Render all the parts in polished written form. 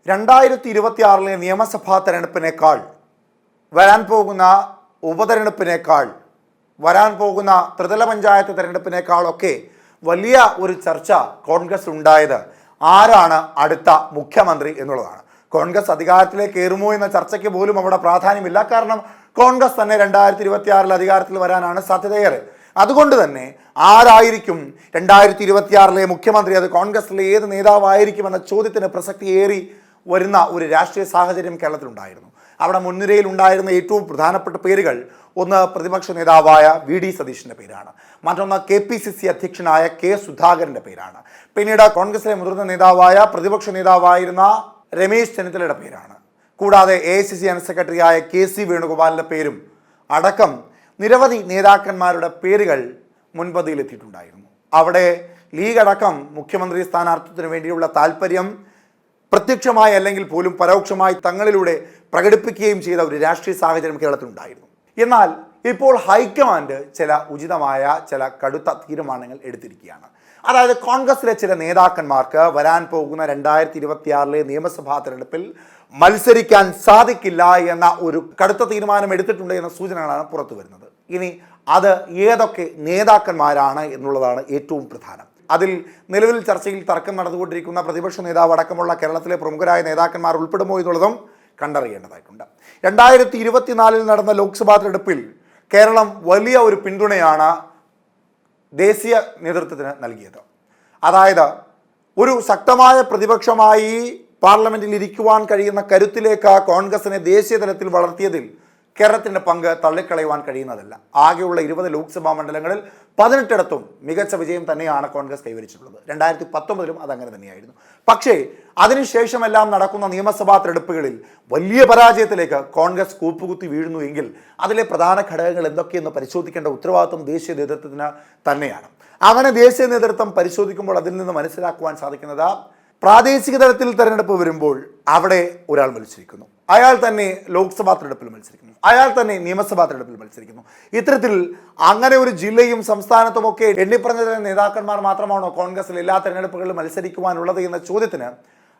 2026 നിയമസഭാ തെരഞ്ഞെടുപ്പിനേക്കാൾ വരാൻ പോകുന്ന ഉപതെരഞ്ഞെടുപ്പിനേക്കാൾ വരാൻ പോകുന്ന ത്രിതല പഞ്ചായത്ത് തെരഞ്ഞെടുപ്പിനേക്കാളൊക്കെ വലിയ ഒരു ചർച്ച കോൺഗ്രസ് ഉണ്ടായത് ആരാണ് അടുത്ത മുഖ്യമന്ത്രി എന്നുള്ളതാണ്. കോൺഗ്രസ് അധികാരത്തിലേക്ക് കയറുമോ എന്ന ചർച്ചയ്ക്ക് പോലും അവിടെ പ്രാധാന്യമില്ല. കാരണം കോൺഗ്രസ് തന്നെ 2026 അധികാരത്തിൽ വരാനാണ് സാധ്യതയേറെ. അതുകൊണ്ട് തന്നെ ആരായിരിക്കും 2026 മുഖ്യമന്ത്രി, അത് കോൺഗ്രസിലെ ഏത് നേതാവായിരിക്കുമെന്ന ചോദ്യത്തിന് പ്രസക്തിയേറി വരുന്ന ഒരു രാഷ്ട്രീയ സാഹചര്യം കേരളത്തിലുണ്ടായിരുന്നു. അവിടെ മുൻനിരയിൽ ഉണ്ടായിരുന്ന ഏറ്റവും പ്രധാനപ്പെട്ട പേരുകൾ ഒന്ന് പ്രതിപക്ഷ നേതാവായ VD സതീഷിൻ്റെ പേരാണ്, മറ്റൊന്ന് KPCC അധ്യക്ഷനായ K സുധാകരൻ്റെ പേരാണ്, പിന്നീട് കോൺഗ്രസിലെ മുതിർന്ന നേതാവായ പ്രതിപക്ഷ നേതാവായിരുന്ന രമേശ് ചെന്നിത്തലയുടെ പേരാണ്, കൂടാതെ AICC ജനറൽ സെക്രട്ടറിയായ KC വേണുഗോപാലിൻ്റെ പേരും അടക്കം നിരവധി നേതാക്കന്മാരുടെ പേരുകൾ മുൻപന്തിയിലെത്തിയിട്ടുണ്ടായിരുന്നു. അവിടെ ലീഗ് അടക്കം മുഖ്യമന്ത്രി സ്ഥാനാർത്ഥിത്വത്തിന് വേണ്ടിയുള്ള താല്പര്യം പ്രത്യക്ഷമായി അല്ലെങ്കിൽ പോലും പരോക്ഷമായി തങ്ങളിലൂടെ പ്രകടിപ്പിക്കുകയും ചെയ്ത ഒരു രാഷ്ട്രീയ സാഹചര്യം കേരളത്തിലുണ്ടായിരുന്നു. എന്നാൽ ഇപ്പോൾ ഹൈക്കമാൻഡ് ചില ഉചിതമായ ചില കടുത്ത തീരുമാനങ്ങൾ എടുത്തിരിക്കുകയാണ്. അതായത് കോൺഗ്രസിലെ ചില നേതാക്കന്മാർക്ക് വരാൻ പോകുന്ന 2026 നിയമസഭാ തെരഞ്ഞെടുപ്പിൽ മത്സരിക്കാൻ സാധിക്കില്ല എന്ന ഒരു കടുത്ത തീരുമാനം എടുത്തിട്ടുണ്ട് എന്ന സൂചനകളാണ് പുറത്തു വരുന്നത്. ഇനി അത് ഏതൊക്കെ നേതാക്കന്മാരാണ് എന്നുള്ളതാണ് ഏറ്റവും പ്രധാനം. അതിൽ നിലവിൽ ചർച്ചയിൽ തർക്കം നടന്നുകൊണ്ടിരിക്കുന്ന പ്രതിപക്ഷ നേതാവ് അടക്കമുള്ള കേരളത്തിലെ പ്രമുഖരായ നേതാക്കന്മാർ ഉൾപ്പെടുമോ എന്നുള്ളതും കണ്ടറിയേണ്ടതായിട്ടുണ്ട്. 2024 നടന്ന ലോക്സഭാ തെരഞ്ഞെടുപ്പിൽ കേരളം വലിയ ഒരു പിന്തുണയാണ് ദേശീയ നേതൃത്വത്തിന് നൽകിയത്. അതായത് ഒരു ശക്തമായ പ്രതിപക്ഷമായി പാർലമെന്റിൽ ഇരിക്കുവാൻ കഴിയുന്ന കരുത്തിലേക്ക് കോൺഗ്രസിനെ ദേശീയ തലത്തിൽ വളർത്തിയതിൽ കേരളത്തിൻ്റെ പങ്ക് തള്ളിക്കളയുവാൻ കഴിയുന്നതല്ല. ആകെയുള്ള 20 ലോക്സഭാ മണ്ഡലങ്ങളിൽ 18ഇടത്തും മികച്ച വിജയം തന്നെയാണ് കോൺഗ്രസ് കൈവരിച്ചിട്ടുള്ളത്. 2019 അതങ്ങനെ തന്നെയായിരുന്നു. പക്ഷേ അതിനുശേഷമെല്ലാം നടക്കുന്ന നിയമസഭാ തെരഞ്ഞെടുപ്പുകളിൽ വലിയ പരാജയത്തിലേക്ക് കോൺഗ്രസ് കൂപ്പുകുത്തി വീഴുന്നു എങ്കിൽ അതിലെ പ്രധാന ഘടകങ്ങൾ എന്തൊക്കെയെന്ന് പരിശോധിക്കേണ്ട ഉത്തരവാദിത്വം ദേശീയ നേതൃത്വത്തിന് തന്നെയാണ്. അങ്ങനെ ദേശീയ നേതൃത്വം പരിശോധിക്കുമ്പോൾ അതിൽ നിന്ന് മനസ്സിലാക്കുവാൻ സാധിക്കുന്നത്, പ്രാദേശിക തലത്തിൽ തെരഞ്ഞെടുപ്പ് വരുമ്പോൾ അവിടെ ഒരാൾ മത്സരിക്കുന്നു, അയാൾ തന്നെ ലോക്സഭാ തെരഞ്ഞെടുപ്പിൽ മത്സരിക്കുന്നു, അയാൾ തന്നെ നിയമസഭാ തെരഞ്ഞെടുപ്പിൽ മത്സരിക്കുന്നു. ഇത്തരത്തിൽ അങ്ങനെ ഒരു ജില്ലയും സംസ്ഥാനത്തുമൊക്കെ എണ്ണിപ്പറഞ്ഞ നേതാക്കന്മാർ മാത്രമാണോ കോൺഗ്രസിൽ എല്ലാ തെരഞ്ഞെടുപ്പുകളിലും മത്സരിക്കുവാനുള്ളത് എന്ന ചോദ്യത്തിന്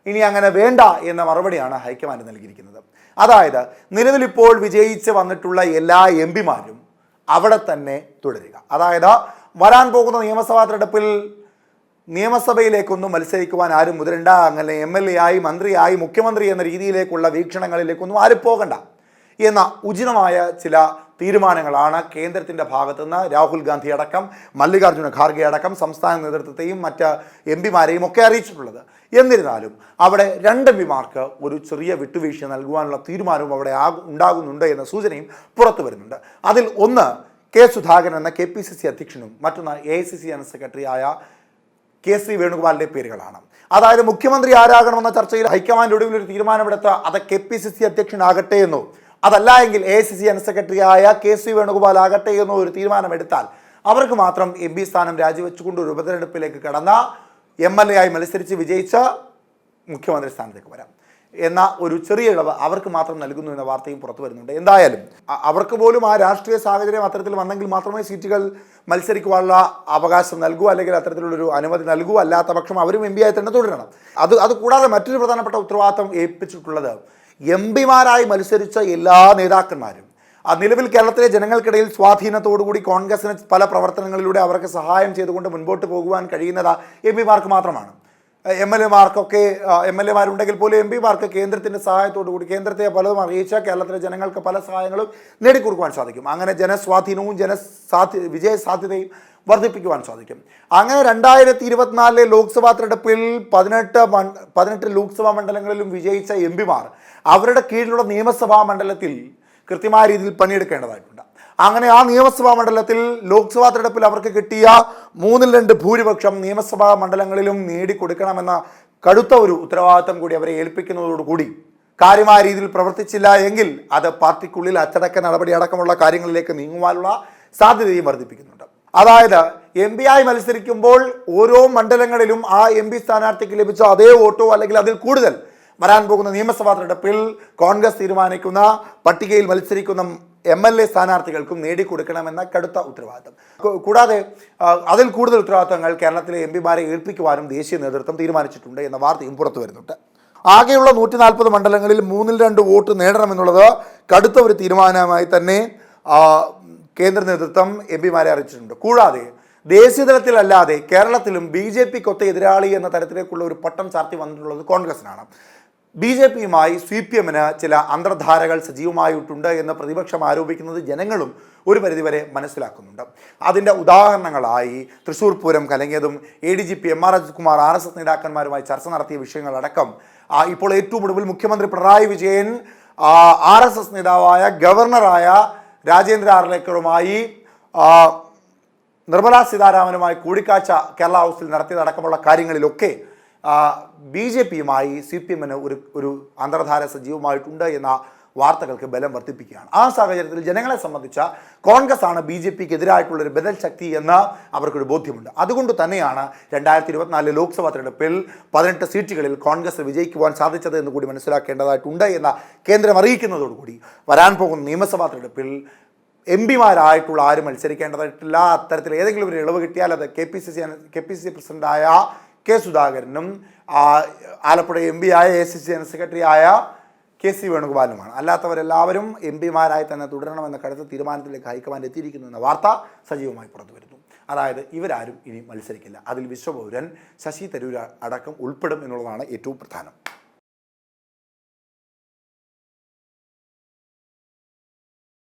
ഇനി അങ്ങനെ വേണ്ട എന്ന മറുപടിയാണ് ഹൈക്കമാൻഡ് നൽകിയിരിക്കുന്നത്. അതായത് നിലവിലിപ്പോൾ വിജയിച്ച് വന്നിട്ടുള്ള എല്ലാ MP-മാരും അവിടെ തന്നെ തുടരുക. അതായത് വരാൻ പോകുന്ന നിയമസഭാ തെരഞ്ഞെടുപ്പിൽ നിയമസഭയിലേക്കൊന്നും മത്സരിക്കുവാൻ ആരും മുതിരണ്ട, അങ്ങനെ MLA ആയി മന്ത്രിയായി മുഖ്യമന്ത്രി എന്ന രീതിയിലേക്കുള്ള വീക്ഷണങ്ങളിലേക്കൊന്നും ആരും പോകണ്ട എന്ന ഉചിതമായ ചില തീരുമാനങ്ങളാണ് കേന്ദ്രത്തിൻ്റെ ഭാഗത്തുനിന്ന് രാഹുൽ ഗാന്ധി അടക്കം മല്ലികാർജ്ജുന ഖാർഗെ അടക്കം സംസ്ഥാന നേതൃത്വത്തെയും മറ്റ് MP-മാരെയും ഒക്കെ അറിയിച്ചിട്ടുള്ളത്. എന്നിരുന്നാലും അവിടെ 2 MP-മാർക്ക് ഒരു ചെറിയ വിട്ടുവീഴ്ച നൽകുവാനുള്ള തീരുമാനവും അവിടെ ഉണ്ടാകുന്നുണ്ട് എന്ന സൂചനയും പുറത്തു വരുന്നുണ്ട്. അതിൽ ഒന്ന് K സുധാകരൻ എന്ന KPCC അധ്യക്ഷനും മറ്റൊന്ന് AICC ജനറൽ സെക്രട്ടറിയായ KC വേണുഗോപാലിൻ്റെ പേരുകളാണ്. അതായത് മുഖ്യമന്ത്രി ആരാകണമെന്ന ചർച്ചയിൽ ഹൈക്കമാൻഡ് ഒടുവിൽ ഒരു തീരുമാനമെടുത്ത അത് KPCC അധ്യക്ഷനാകട്ടെ എന്നോ അതല്ല എങ്കിൽ AICC ജനറൽ സെക്രട്ടറിയായ KC വേണുഗോപാൽ ആകട്ടെ എന്നോ ഒരു തീരുമാനമെടുത്താൽ അവർക്ക് മാത്രം MP സ്ഥാനം രാജിവെച്ചുകൊണ്ട് ഒരു ഉപതെരഞ്ഞെടുപ്പിലേക്ക് കടന്ന MLA ആയി മത്സരിച്ച് വിജയിച്ച മുഖ്യമന്ത്രി സ്ഥാനത്തേക്ക് വരാം എന്ന ഒരു ചെറിയ ഇളവ് അവർക്ക് മാത്രം നൽകുന്നു എന്ന വാർത്തയും പുറത്തു വരുന്നുണ്ട്. എന്തായാലും അവർക്ക് പോലും ആ രാഷ്ട്രീയ സാഹചര്യം അത്തരത്തിൽ വന്നെങ്കിൽ മാത്രമേ സീറ്റുകൾ മത്സരിക്കുവാനുള്ള അവകാശം നൽകൂ, അല്ലെങ്കിൽ അത്തരത്തിലുള്ളൊരു അനുമതി നൽകൂ. അല്ലാത്ത പക്ഷം അവരും MP ആയി തന്നെ തുടരണം. അത് കൂടാതെ മറ്റൊരു പ്രധാനപ്പെട്ട ഉത്തരവാദിത്തം ഏൽപ്പിച്ചിട്ടുള്ളത് MP-മാരായി മത്സരിച്ച എല്ലാ നേതാക്കന്മാരും നിലവിൽ കേരളത്തിലെ ജനങ്ങൾക്കിടയിൽ സ്വാധീനത്തോടുകൂടി കോൺഗ്രസിന് പല പ്രവർത്തനങ്ങളിലൂടെ അവർക്ക് സഹായം ചെയ്തുകൊണ്ട് മുൻപോട്ട് പോകുവാൻ കഴിയുന്നത് MP-മാർക്ക് മാത്രമാണ്. MLA-മാർക്കൊക്കെ MLA-മാരുണ്ടെങ്കിൽ പോലും MP-മാർക്ക് കേന്ദ്രത്തിൻ്റെ സഹായത്തോടു കൂടി കേന്ദ്രത്തെ പലതും അറിയിച്ച കേരളത്തിലെ ജനങ്ങൾക്ക് പല സഹായങ്ങളും നേടിക്കൊടുക്കുവാൻ സാധിക്കും. അങ്ങനെ ജനസ്വാധീനവും വിജയ സാധ്യതയും വർദ്ധിപ്പിക്കുവാൻ സാധിക്കും. അങ്ങനെ 2024 ലോക്സഭാ തെരഞ്ഞെടുപ്പിൽ 18 ലോക്സഭാ മണ്ഡലങ്ങളിലും വിജയിച്ച MP-മാർ അവരുടെ കീഴിലുള്ള നിയമസഭാ മണ്ഡലത്തിൽ കൃത്യമായ രീതിയിൽ പണിയെടുക്കേണ്ടതായിട്ടുണ്ട്. അങ്ങനെ ആ നിയമസഭാ മണ്ഡലത്തിൽ ലോക്സഭാ തെരഞ്ഞെടുപ്പിൽ അവർക്ക് കിട്ടിയ 3/2 ഭൂരിപക്ഷം നിയമസഭാ മണ്ഡലങ്ങളിലും നേടിക്കൊടുക്കണമെന്ന കടുത്ത ഒരു ഉത്തരവാദിത്തം കൂടി അവരെ ഏൽപ്പിക്കുന്നതോടുകൂടി കാര്യമായ രീതിയിൽ പ്രവർത്തിച്ചില്ല എങ്കിൽ അത് പാർട്ടിക്കുള്ളിൽ അച്ചടക്ക നടപടി അടക്കമുള്ള കാര്യങ്ങളിലേക്ക് നീങ്ങുവാനുള്ള സാധ്യതയും വർദ്ധിപ്പിക്കുന്നുണ്ട്. അതായത് MP ആയി മത്സരിക്കുമ്പോൾ ഓരോ മണ്ഡലങ്ങളിലും ആ MP സ്ഥാനാർത്ഥിക്ക് ലഭിച്ച അതേ വോട്ടോ അല്ലെങ്കിൽ അതിൽ കൂടുതൽ വരാൻ പോകുന്ന നിയമസഭാ തെരഞ്ഞെടുപ്പിൽ കോൺഗ്രസ് തീരുമാനിക്കുന്ന പട്ടികയിൽ മത്സരിക്കുന്ന MLA സ്ഥാനാർത്ഥികൾക്കും നേടിക്കൊടുക്കണമെന്ന കടുത്ത ഉത്തരവാദിത്തം. കൂടാതെ അതിൽ കൂടുതൽ ഉത്തരവാദിത്തങ്ങൾ കേരളത്തിലെ MP-മാരെ ഏൽപ്പിക്കുവാനും ദേശീയ നേതൃത്വം തീരുമാനിച്ചിട്ടുണ്ട് എന്ന വാർത്തയും പുറത്തു വരുന്നുണ്ട്. ആകെയുള്ള 140 മണ്ഡലങ്ങളിൽ 2 വോട്ട് നേടണമെന്നുള്ളത് കടുത്ത ഒരു തീരുമാനമായി തന്നെ കേന്ദ്ര നേതൃത്വം എം പിമാരെ അറിയിച്ചിട്ടുണ്ട്. കൂടാതെ ദേശീയ തലത്തിലല്ലാതെ കേരളത്തിലും BJPക്ക് ഒത്ത എതിരാളി എന്ന തരത്തിലേക്കുള്ള ഒരു പട്ടം ചാർത്തി വന്നിട്ടുള്ളത് കോൺഗ്രസിനാണ്. BJPയുമായി CPMന് ചില അന്തർധാരകൾ സജീവമായിട്ടുണ്ട് എന്ന് പ്രതിപക്ഷം ആരോപിക്കുന്നത് ജനങ്ങളും ഒരു പരിധിവരെ മനസ്സിലാക്കുന്നുണ്ട്. അതിൻ്റെ ഉദാഹരണങ്ങളായി Thrissur Pooram കലങ്ങിയതും ADGP MR Ajithkumar RSS നേതാക്കന്മാരുമായി ചർച്ച നടത്തിയ വിഷയങ്ങളടക്കം ഇപ്പോൾ ഏറ്റവും ഒടുവിൽ മുഖ്യമന്ത്രി പിണറായി വിജയൻ RSS നേതാവായ ഗവർണറായ രാജേന്ദ്ര ആർലേക്കറുമായി നിർമ്മലാ സീതാരാമനുമായി കൂടിക്കാഴ്ച കേരള ഹൗസിൽ നടത്തിയതടക്കമുള്ള കാര്യങ്ങളിലൊക്കെ BJPയുമായി CPMന് ഒരു അന്തർധാര സജീവമായിട്ടുണ്ട് എന്ന വാർത്തകൾക്ക് ബലം വർദ്ധിപ്പിക്കുകയാണ്. ആ സാഹചര്യത്തിൽ ജനങ്ങളെ സംബന്ധിച്ച കോൺഗ്രസ് ആണ് BJPക്ക് എതിരായിട്ടുള്ളൊരു ബദൽ ശക്തി എന്ന് അവർക്കൊരു ബോധ്യമുണ്ട്. അതുകൊണ്ട് തന്നെയാണ് 2024 ലോക്സഭാ തെരഞ്ഞെടുപ്പിൽ 18 സീറ്റുകളിൽ കോൺഗ്രസ് വിജയിക്കുവാൻ സാധിച്ചത് എന്ന് കൂടി മനസ്സിലാക്കേണ്ടതായിട്ടുണ്ട് എന്ന കേന്ദ്രം അറിയിക്കുന്നതോടുകൂടി വരാൻ പോകുന്ന നിയമസഭാ തെരഞ്ഞെടുപ്പിൽ MPമാരായിട്ടുള്ള ആരും മത്സരിക്കേണ്ടതായിട്ടില്ല. അത്തരത്തിൽ ഏതെങ്കിലും ഒരു ഇളവ് കിട്ടിയാൽ അത് KPCC പ്രസിഡന്റായ K സുധാകരനും ആലപ്പുഴ MP ആയ ACC ജനറൽ സെക്രട്ടറി ആയ KC വേണുഗോപാലുമാണ്. അല്ലാത്തവരെല്ലാവരും MPമാരായി തന്നെ തുടരണമെന്ന കടുത്ത തീരുമാനത്തിലേക്ക് ഹൈക്കമാൻഡ് എത്തിയിരിക്കുന്നു എന്ന വാർത്ത സജീവമായി പുറത്തു വരുന്നു. അതായത് ഇവരാരും ഇനി മത്സരിക്കില്ല. അതിൽ വിശ്വപൗരൻ ശശി തരൂർ അടക്കം ഉൾപ്പെടും എന്നുള്ളതാണ് ഏറ്റവും പ്രധാനം.